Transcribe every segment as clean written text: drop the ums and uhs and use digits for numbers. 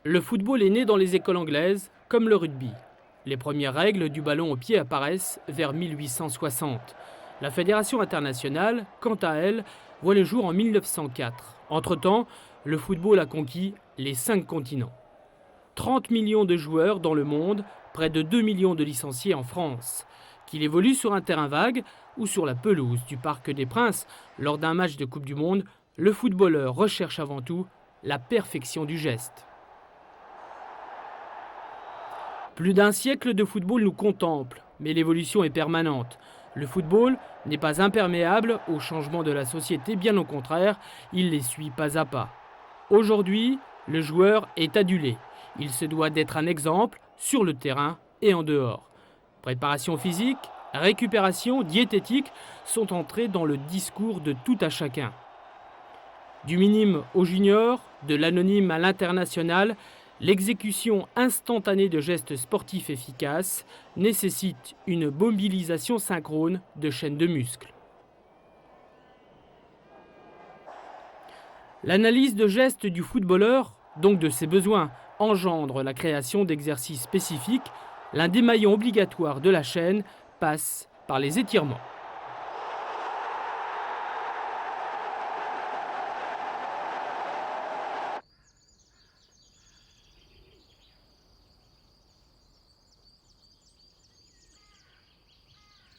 Le football est né dans les écoles anglaises, comme le rugby. Les premières règles du ballon au pied apparaissent vers 1860. La Fédération internationale, quant à elle, voit le jour en 1904. Entre-temps, le football a conquis les 5 continents. 30 millions de joueurs dans le monde, près de 2 millions de licenciés en France. Qu'il évolue sur un terrain vague ou sur la pelouse du Parc des Princes lors d'un match de Coupe du Monde, le footballeur recherche avant tout la perfection du geste. Plus d'un siècle de football nous contemple, mais l'évolution est permanente. Le football n'est pas imperméable aux changements de la société, bien au contraire, il les suit pas à pas. Aujourd'hui, le joueur est adulé. Il se doit d'être un exemple sur le terrain et en dehors. Préparation physique, récupération, diététique sont entrés dans le discours de tout à chacun. Du minime au junior, de l'anonyme à l'international, l'exécution instantanée de gestes sportifs efficaces nécessite une mobilisation synchrone de chaînes de muscles. L'analyse de gestes du footballeur, donc de ses besoins, engendre la création d'exercices spécifiques. L'un des maillons obligatoires de la chaîne passe par les étirements.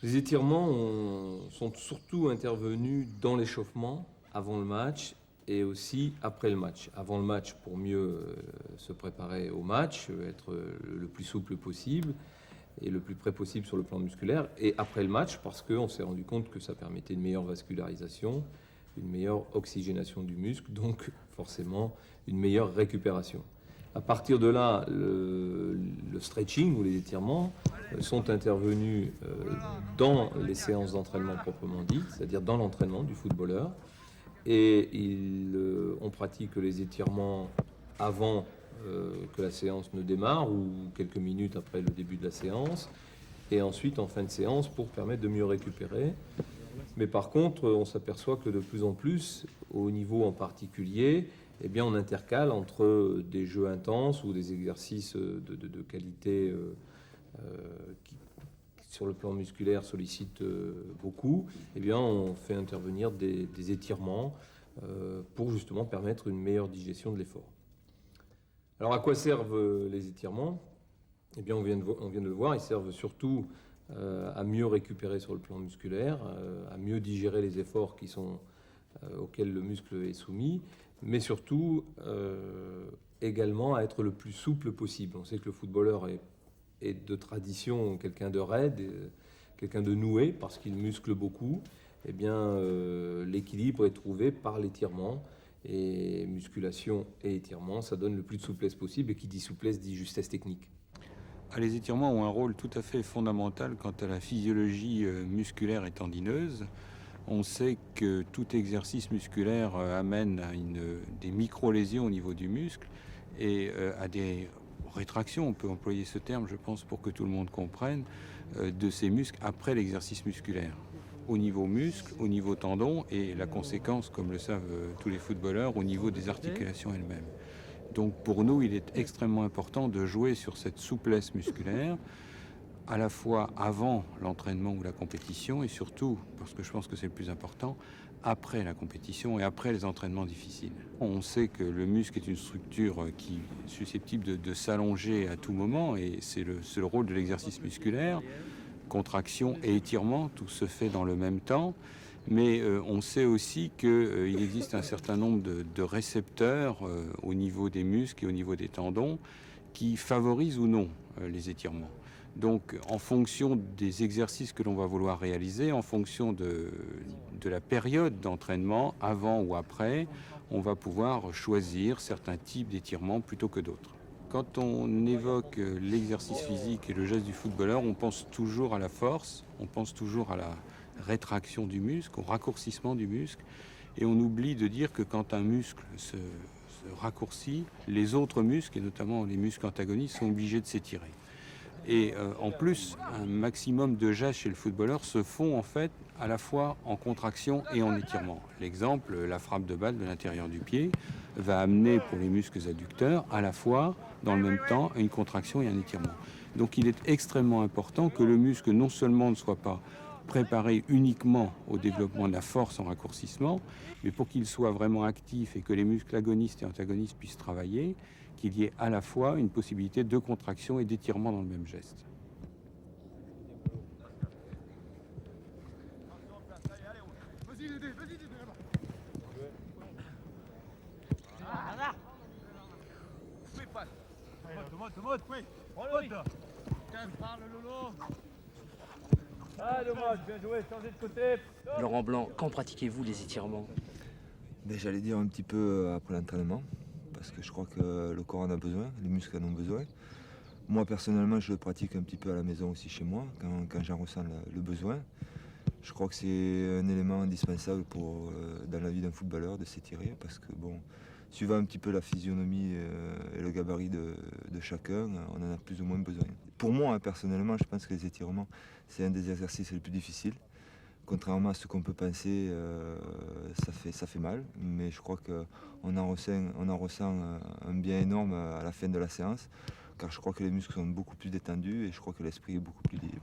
Les étirements sont surtout intervenus dans l'échauffement, avant le match et aussi après le match. Avant le match pour mieux se préparer au match, être le plus souple possible et le plus près possible sur le plan musculaire. Et après le match parce qu'on s'est rendu compte que ça permettait une meilleure vascularisation, une meilleure oxygénation du muscle, donc forcément une meilleure récupération. À partir de là, le stretching ou les étirements sont intervenus dans les séances d'entraînement proprement dites, c'est-à-dire dans l'entraînement du footballeur. Et on pratique les étirements avant que la séance ne démarre ou quelques minutes après le début de la séance. Et ensuite en fin de séance pour permettre de mieux récupérer. Mais par contre, on s'aperçoit que de plus en plus, au haut niveau en particulier, eh bien, on intercale entre des jeux intenses ou des exercices de qualité qui, sur le plan musculaire, sollicitent beaucoup. Eh bien, on fait intervenir des étirements pour justement permettre une meilleure digestion de l'effort. Alors, à quoi servent les étirements ? Eh bien, on vient de le voir, ils servent surtout à mieux récupérer sur le plan musculaire, à mieux digérer les efforts auxquels le muscle est soumis, mais surtout également à être le plus souple possible. On sait que le footballeur est de tradition quelqu'un de raide, quelqu'un de noué, parce qu'il muscle beaucoup. Eh bien, l'équilibre est trouvé par l'étirement. Et musculation et étirement, ça donne le plus de souplesse possible. Et qui dit souplesse dit justesse technique. Les étirements ont un rôle tout à fait fondamental quant à la physiologie musculaire et tendineuse. On sait que tout exercice musculaire amène à des micro-lésions au niveau du muscle et à des rétractions, on peut employer ce terme, je pense, pour que tout le monde comprenne, de ces muscles après l'exercice musculaire. Au niveau muscle, au niveau tendon et la conséquence, comme le savent tous les footballeurs, au niveau des articulations elles-mêmes. Donc pour nous, il est extrêmement important de jouer sur cette souplesse musculaire, à la fois avant l'entraînement ou la compétition, et surtout, parce que je pense que c'est le plus important, après la compétition et après les entraînements difficiles. On sait que le muscle est une structure qui est susceptible de s'allonger à tout moment, et c'est le rôle de l'exercice musculaire. Contraction et étirement, tout se fait dans le même temps. Mais on sait aussi qu'il existe un certain nombre de récepteurs au niveau des muscles et au niveau des tendons qui favorisent ou non les étirements. Donc en fonction des exercices que l'on va vouloir réaliser, en fonction de la période d'entraînement, avant ou après, on va pouvoir choisir certains types d'étirements plutôt que d'autres. Quand on évoque l'exercice physique et le geste du footballeur, on pense toujours à la force, on pense toujours à la rétraction du muscle, au raccourcissement du muscle, et on oublie de dire que quand un muscle se raccourcit, les autres muscles, et notamment les muscles antagonistes, sont obligés de s'étirer. Et en plus, un maximum de gestes chez le footballeur se font en fait à la fois en contraction et en étirement. L'exemple, la frappe de balle de l'intérieur du pied va amener pour les muscles adducteurs à la fois, dans le même temps, une contraction et un étirement. Donc il est extrêmement important que le muscle non seulement ne soit pas préparé uniquement au développement de la force en raccourcissement, mais pour qu'il soit vraiment actif et que les muscles agonistes et antagonistes puissent travailler, qu'il y ait à la fois une possibilité de contraction et d'étirement dans le même geste. Laurent Blanc, quand pratiquez-vous les étirements? J'allais dire un petit peu après l'entraînement, parce que je crois que le corps en a besoin, les muscles en ont besoin. Moi personnellement, je le pratique un petit peu à la maison aussi chez moi, quand j'en ressens le besoin. Je crois que c'est un élément indispensable dans la vie d'un footballeur de s'étirer, parce que bon, suivant un petit peu la physionomie et le gabarit de chacun, on en a plus ou moins besoin. Pour moi, personnellement, je pense que les étirements, c'est un des exercices les plus difficiles. Contrairement à ce qu'on peut penser, ça fait mal, mais je crois qu'on en ressent un bien énorme à la fin de la séance, car je crois que les muscles sont beaucoup plus détendus et je crois que l'esprit est beaucoup plus libre.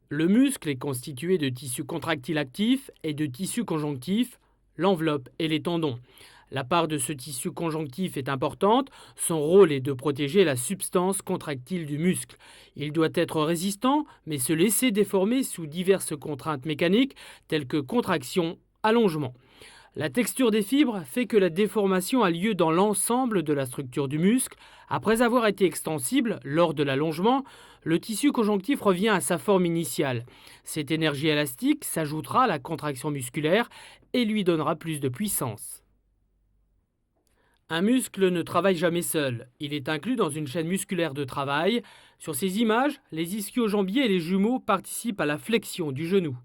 Le muscle est constitué de tissus contractiles actifs et de tissus conjonctifs, l'enveloppe et les tendons. La part de ce tissu conjonctif est importante, son rôle est de protéger la substance contractile du muscle. Il doit être résistant, mais se laisser déformer sous diverses contraintes mécaniques, telles que contraction, allongement. La texture des fibres fait que la déformation a lieu dans l'ensemble de la structure du muscle. Après avoir été extensible lors de l'allongement, le tissu conjonctif revient à sa forme initiale. Cette énergie élastique s'ajoutera à la contraction musculaire et lui donnera plus de puissance. Un muscle ne travaille jamais seul. Il est inclus dans une chaîne musculaire de travail. Sur ces images, les ischio-jambiers et les jumeaux participent à la flexion du genou.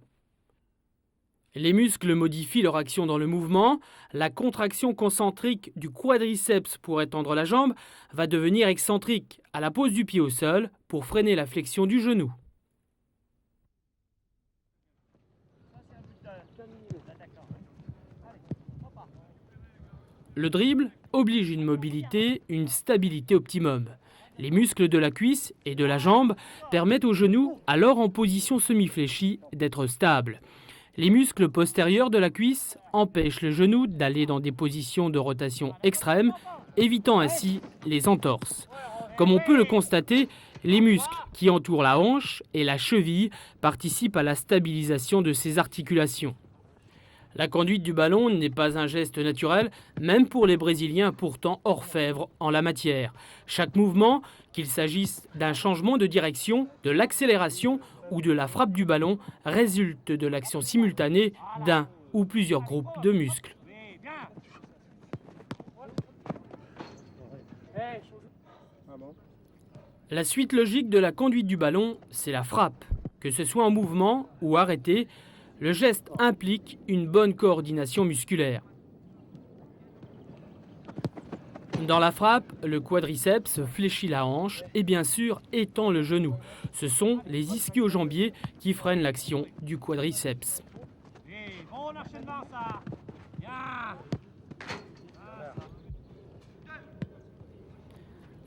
Les muscles modifient leur action dans le mouvement. La contraction concentrique du quadriceps pour étendre la jambe va devenir excentrique à la pose du pied au sol pour freiner la flexion du genou. Le dribble oblige une mobilité, une stabilité optimum. Les muscles de la cuisse et de la jambe permettent au genou, alors en position semi-fléchie, d'être stable. Les muscles postérieurs de la cuisse empêchent le genou d'aller dans des positions de rotation extrêmes, évitant ainsi les entorses. Comme on peut le constater, les muscles qui entourent la hanche et la cheville participent à la stabilisation de ces articulations. La conduite du ballon n'est pas un geste naturel, même pour les Brésiliens pourtant orfèvres en la matière. Chaque mouvement, qu'il s'agisse d'un changement de direction, de l'accélération ou de la frappe du ballon, résulte de l'action simultanée d'un ou plusieurs groupes de muscles. La suite logique de la conduite du ballon, c'est la frappe. Que ce soit en mouvement ou arrêté, le geste implique une bonne coordination musculaire. Dans la frappe, le quadriceps fléchit la hanche et bien sûr étend le genou. Ce sont les ischio-jambiers qui freinent l'action du quadriceps.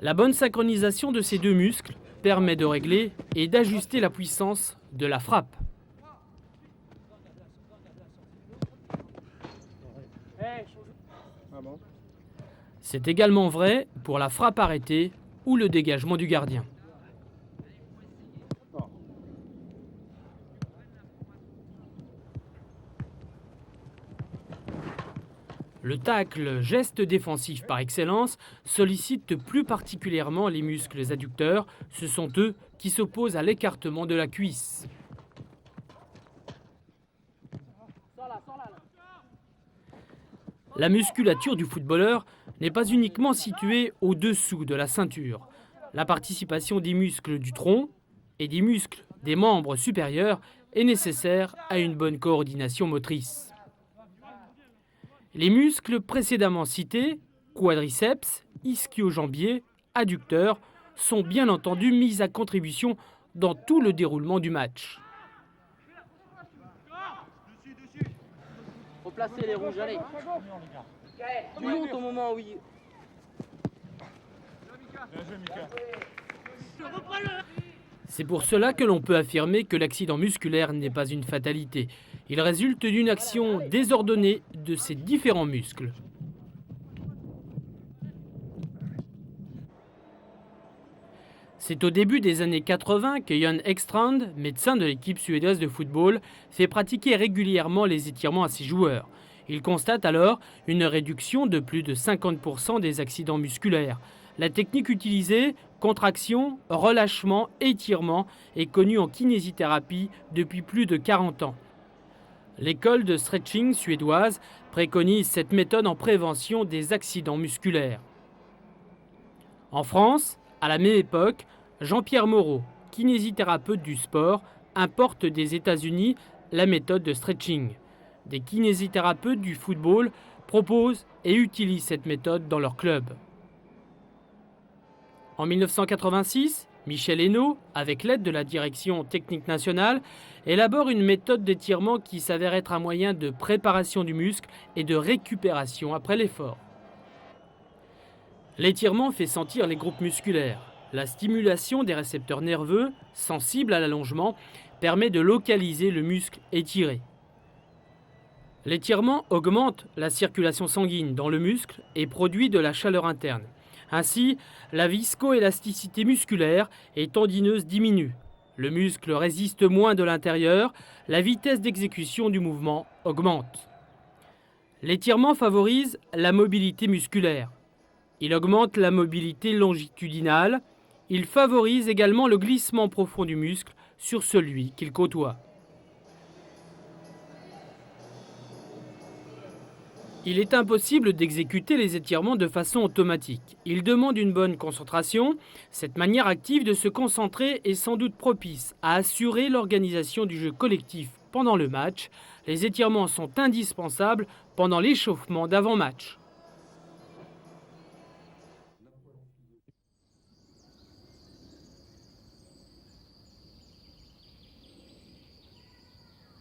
La bonne synchronisation de ces deux muscles permet de régler et d'ajuster la puissance de la frappe. C'est également vrai pour la frappe arrêtée ou le dégagement du gardien. Le tacle, geste défensif par excellence, sollicite plus particulièrement les muscles adducteurs. Ce sont eux qui s'opposent à l'écartement de la cuisse. La musculature du footballeur n'est pas uniquement située au-dessous de la ceinture. La participation des muscles du tronc et des muscles des membres supérieurs est nécessaire à une bonne coordination motrice. Les muscles précédemment cités, quadriceps, ischio-jambiers, adducteurs, sont bien entendu mises à contribution dans tout le déroulement du match. Replacez les rouges, allez. Tu montes au moment où il... C'est pour cela que l'on peut affirmer que l'accident musculaire n'est pas une fatalité. Il résulte d'une action désordonnée de ces différents muscles. C'est au début des années 80 que Jan Ekstrand, médecin de l'équipe suédoise de football, fait pratiquer régulièrement les étirements à ses joueurs. Il constate alors une réduction de plus de 50% des accidents musculaires. La technique utilisée, contraction, relâchement, étirement, est connue en kinésithérapie depuis plus de 40 ans. L'école de stretching suédoise préconise cette méthode en prévention des accidents musculaires. En France, à la même époque, Jean-Pierre Moreau, kinésithérapeute du sport, importe des États-Unis la méthode de stretching. Des kinésithérapeutes du football proposent et utilisent cette méthode dans leur club. En 1986, Michel Hénaud, avec l'aide de la Direction technique nationale, élabore une méthode d'étirement qui s'avère être un moyen de préparation du muscle et de récupération après l'effort. L'étirement fait sentir les groupes musculaires. La stimulation des récepteurs nerveux, sensibles à l'allongement, permet de localiser le muscle étiré. L'étirement augmente la circulation sanguine dans le muscle et produit de la chaleur interne. Ainsi, la viscoélasticité musculaire et tendineuse diminue. Le muscle résiste moins de l'intérieur, la vitesse d'exécution du mouvement augmente. L'étirement favorise la mobilité musculaire. Il augmente la mobilité longitudinale. Il favorise également le glissement profond du muscle sur celui qu'il côtoie. Il est impossible d'exécuter les étirements de façon automatique. Il demande une bonne concentration. Cette manière active de se concentrer est sans doute propice à assurer l'organisation du jeu collectif pendant le match. Les étirements sont indispensables pendant l'échauffement d'avant-match.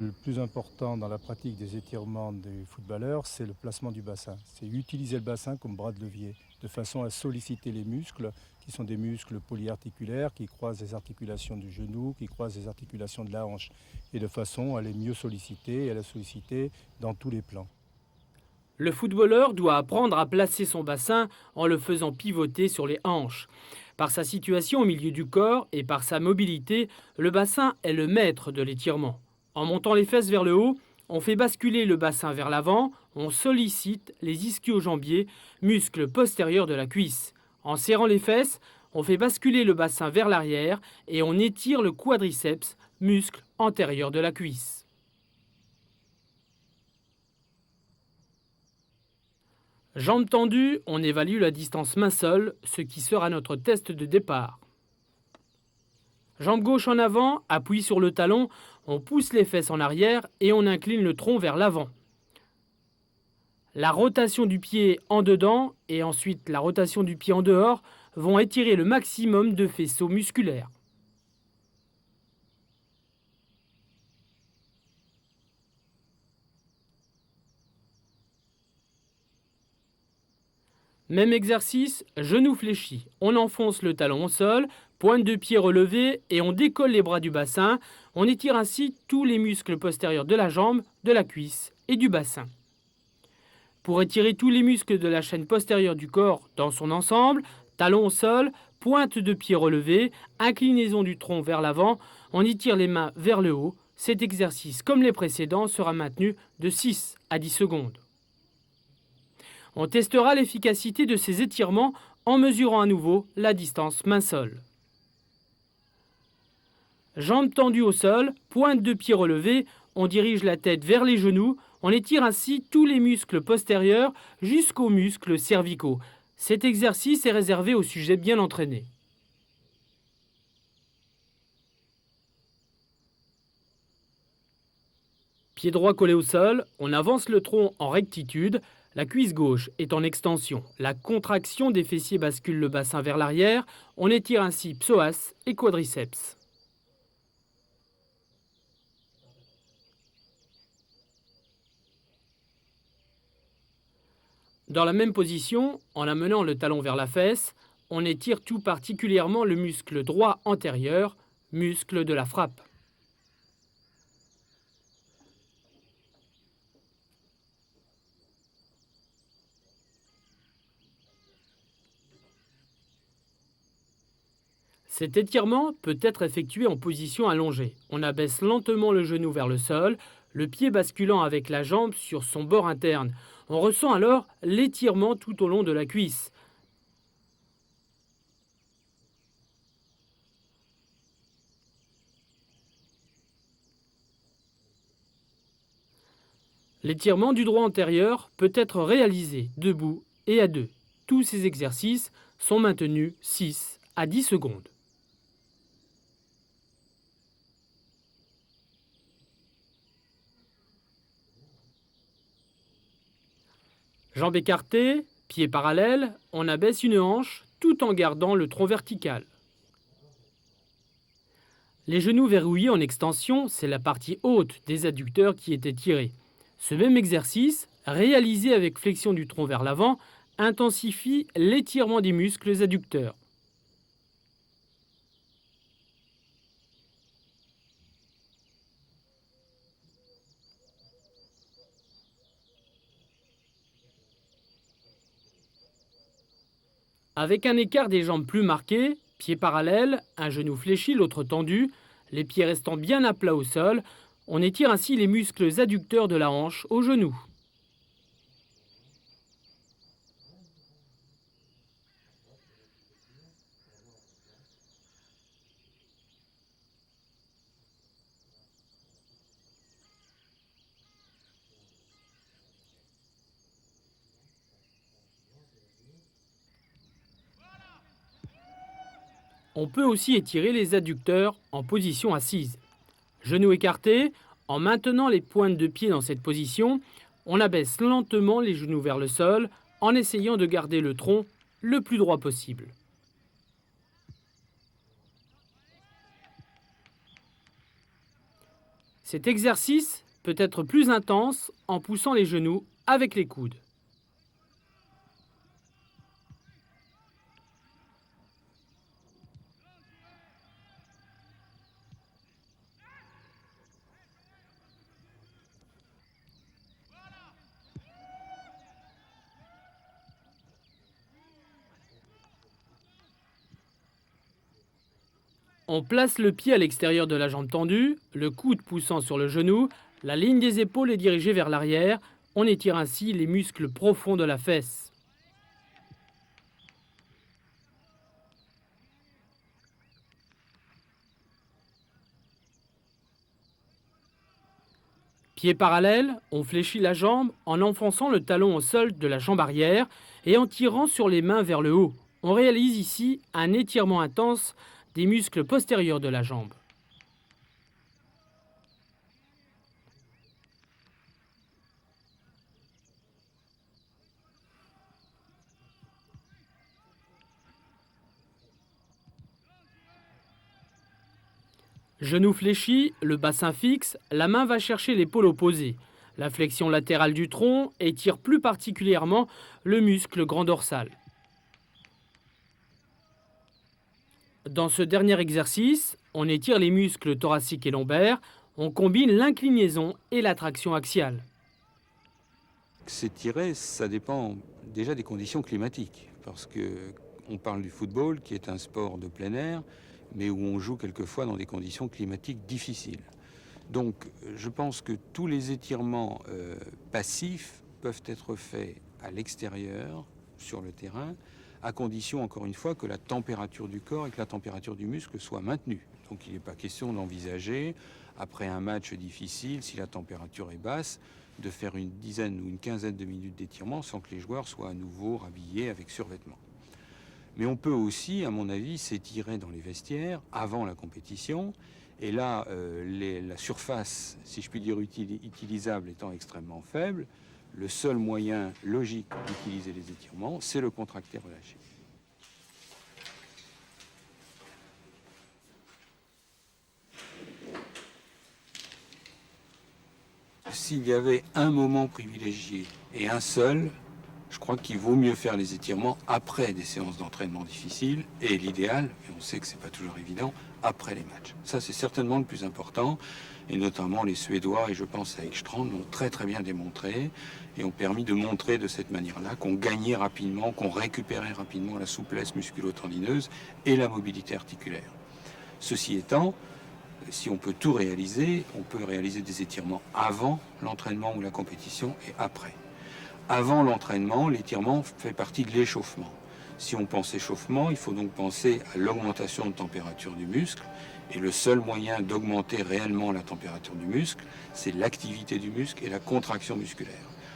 Le plus important dans la pratique des étirements des footballeurs, c'est le placement du bassin. C'est utiliser le bassin comme bras de levier, de façon à solliciter les muscles, qui sont des muscles polyarticulaires, qui croisent les articulations du genou, qui croisent les articulations de la hanche, et de façon à les mieux solliciter et à les solliciter dans tous les plans. Le footballeur doit apprendre à placer son bassin en le faisant pivoter sur les hanches. Par sa situation au milieu du corps et par sa mobilité, le bassin est le maître de l'étirement. En montant les fesses vers le haut, on fait basculer le bassin vers l'avant, on sollicite les ischio-jambiers, muscles postérieurs de la cuisse. En serrant les fesses, on fait basculer le bassin vers l'arrière et on étire le quadriceps, muscle antérieur de la cuisse. Jambes tendues, on évalue la distance main-sol, ce qui sera notre test de départ. Jambe gauche en avant, appui sur le talon, on pousse les fesses en arrière et on incline le tronc vers l'avant. La rotation du pied en dedans et ensuite la rotation du pied en dehors vont étirer le maximum de faisceaux musculaires. Même exercice, genou fléchi. On enfonce le talon au sol, pointe de pied relevée et on décolle les bras du bassin. On étire ainsi tous les muscles postérieurs de la jambe, de la cuisse et du bassin. Pour étirer tous les muscles de la chaîne postérieure du corps dans son ensemble, talon au sol, pointe de pied relevée, inclinaison du tronc vers l'avant, on étire les mains vers le haut. Cet exercice, comme les précédents, sera maintenu de 6 à 10 secondes. On testera l'efficacité de ces étirements en mesurant à nouveau la distance main-sol. Jambes tendues au sol, pointe de pied relevée, on dirige la tête vers les genoux, on étire ainsi tous les muscles postérieurs jusqu'aux muscles cervicaux. Cet exercice est réservé aux sujets bien entraînés. Pied droit collé au sol, on avance le tronc en rectitude, la cuisse gauche est en extension. La contraction des fessiers bascule le bassin vers l'arrière, on étire ainsi psoas et quadriceps. Dans la même position, en amenant le talon vers la fesse, on étire tout particulièrement le muscle droit antérieur, muscle de la frappe. Cet étirement peut être effectué en position allongée. On abaisse lentement le genou vers le sol, le pied basculant avec la jambe sur son bord interne. On ressent alors l'étirement tout au long de la cuisse. L'étirement du droit antérieur peut être réalisé debout et à deux. Tous ces exercices sont maintenus 6 à 10 secondes. Jambes écartées, pieds parallèles, on abaisse une hanche tout en gardant le tronc vertical. Les genoux verrouillés en extension, c'est la partie haute des adducteurs qui est étirée. Ce même exercice, réalisé avec flexion du tronc vers l'avant, intensifie l'étirement des muscles adducteurs. Avec un écart des jambes plus marqué, pieds parallèles, un genou fléchi, l'autre tendu, les pieds restant bien à plat au sol, on étire ainsi les muscles adducteurs de la hanche au genou. On peut aussi étirer les adducteurs en position assise. Genoux écartés, en maintenant les pointes de pied dans cette position, on abaisse lentement les genoux vers le sol en essayant de garder le tronc le plus droit possible. Cet exercice peut être plus intense en poussant les genoux avec les coudes. On place le pied à l'extérieur de la jambe tendue, le coude poussant sur le genou, la ligne des épaules est dirigée vers l'arrière, on étire ainsi les muscles profonds de la fesse. Pieds parallèles, on fléchit la jambe en enfonçant le talon au sol de la jambe arrière et en tirant sur les mains vers le haut. On réalise ici un étirement intense des muscles postérieurs de la jambe. Genoux fléchis, le bassin fixe, la main va chercher l'épaule opposée. La flexion latérale du tronc étire plus particulièrement le muscle grand dorsal. Dans ce dernier exercice, on étire les muscles thoraciques et lombaires, on combine l'inclinaison et la traction axiale. S'étirer, ça dépend déjà des conditions climatiques, parce qu'on parle du football, qui est un sport de plein air, mais où on joue quelquefois dans des conditions climatiques difficiles. Donc, je pense que tous les étirements passifs peuvent être faits à l'extérieur, sur le terrain, à condition, encore une fois, que la température du corps et que la température du muscle soient maintenues. Donc, il n'est pas question d'envisager, après un match difficile, si la température est basse, de faire une dizaine ou une quinzaine de minutes d'étirement sans que les joueurs soient à nouveau rhabillés avec survêtement. Mais on peut aussi, à mon avis, s'étirer dans les vestiaires avant la compétition Et là, la surface, si je puis dire, utilisable étant extrêmement faible, le seul moyen logique d'utiliser les étirements, c'est le contracté relâché. S'il y avait un moment privilégié et un seul, je crois qu'il vaut mieux faire les étirements après des séances d'entraînement difficiles et l'idéal, et on sait que c'est pas toujours évident, après les matchs. Ça, c'est certainement le plus important, et notamment les Suédois, et je pense à Ekstrand, l'ont très très bien démontré, et ont permis de montrer de cette manière-là qu'on gagnait rapidement, qu'on récupérait rapidement la souplesse musculo-tendineuse et la mobilité articulaire. Ceci étant, si on peut tout réaliser, on peut réaliser des étirements avant l'entraînement ou la compétition et après. Avant l'entraînement, l'étirement fait partie de l'échauffement. Si on pense échauffement, il faut donc penser à l'augmentation de température du muscle. Et le seul moyen d'augmenter réellement la température du muscle, c'est l'activité du muscle et la contraction musculaire.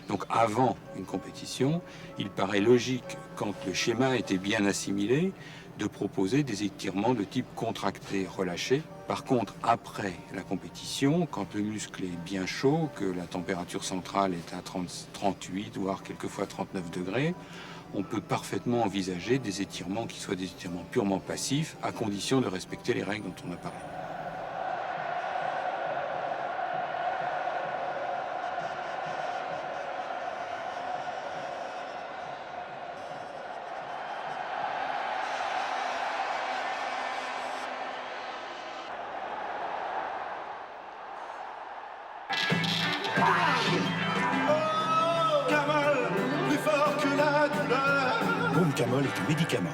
Donc avant une compétition, il paraît logique, quand le schéma était bien assimilé, de proposer des étirements de type contracté, relâché. Par contre, après la compétition, quand le muscle est bien chaud, que la température centrale est à 38, voire quelquefois 39 degrés, on peut parfaitement envisager des étirements qui soient des étirements purement passifs, à condition de respecter les règles dont on a parlé. Camol, plus fort que la douleur. Boom Camol est un médicament.